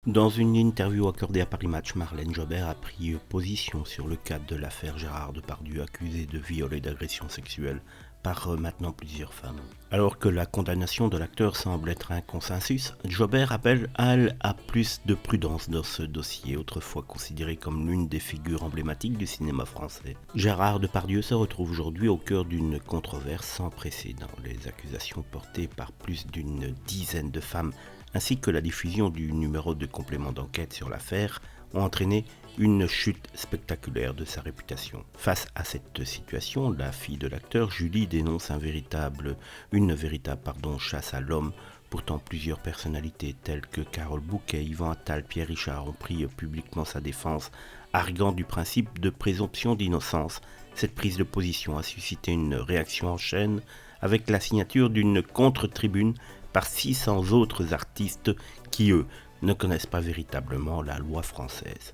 Dans une interview accordée à Paris Match, Marlène Jobert a pris position sur le cas de l'affaire Gérard Depardieu, accusé de viol et d'agression sexuelle par maintenant plusieurs femmes. Alors que la condamnation de l'acteur semble être un consensus, Jobert appelle à plus de prudence dans ce dossier, autrefois considéré comme l'une des figures emblématiques du cinéma français. Gérard Depardieu se retrouve aujourd'hui au cœur d'une controverse sans précédent. Les accusations portées par plus d'une dizaine de femmes ainsi que la diffusion du numéro de complément d'enquête sur l'affaire ont entraîné une chute spectaculaire de sa réputation. Face à cette situation, la fille de l'acteur, Julie, dénonce une véritable chasse à l'homme. Pourtant, plusieurs personnalités telles que Carole Bouquet, Yvan Attal, Pierre Richard ont pris publiquement sa défense, arguant du principe de présomption d'innocence. Cette prise de position a suscité une réaction en chaîne avec la signature d'une contre-tribune par 600 autres artistes qui, eux, ne connaissent pas véritablement la loi française.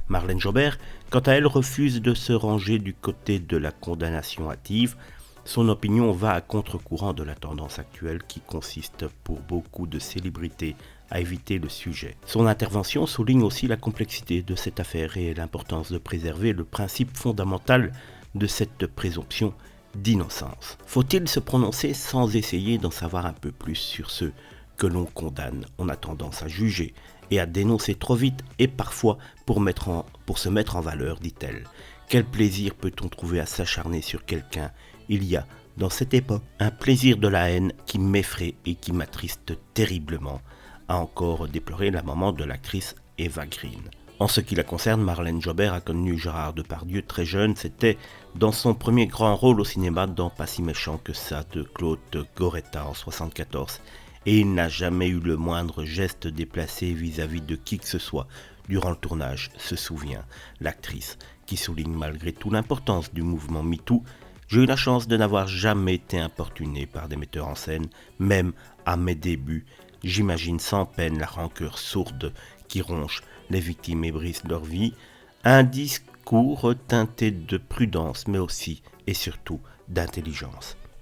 Marlène Jobert, quant à elle, refuse de se ranger du côté de la condamnation hâtive. Son opinion va à contre-courant de la tendance actuelle qui consiste pour beaucoup de célébrités à éviter le sujet. Son intervention souligne aussi la complexité de cette affaire et l'importance de préserver le principe fondamental de cette présomption d'innocence. Faut-il se prononcer sans essayer d'en savoir un peu plus sur ceux que l'on condamne? On a tendance à juger et à dénoncer trop vite et parfois pour se mettre en valeur, dit-elle. Quel plaisir peut-on trouver à s'acharner sur quelqu'un? Il y a, dans cette époque, un plaisir de la haine qui m'effraie et qui m'attriste terriblement, a encore déploré la maman de l'actrice Eva Green. En ce qui la concerne, Marlène Jobert a connu Gérard Depardieu très jeune. C'était dans son premier grand rôle au cinéma dans Pas si méchant que ça de Claude Goretta en 1974. Et il n'a jamais eu le moindre geste déplacé vis-à-vis de qui que ce soit durant le tournage, se souvient l'actrice, qui souligne malgré tout l'importance du mouvement MeToo. J'ai eu la chance de n'avoir jamais été importuné par des metteurs en scène, même à mes débuts. J'imagine sans peine la rancœur sourde qui ronge les victimes et brise leur vie. Un discours teinté de prudence, mais aussi et surtout d'intelligence.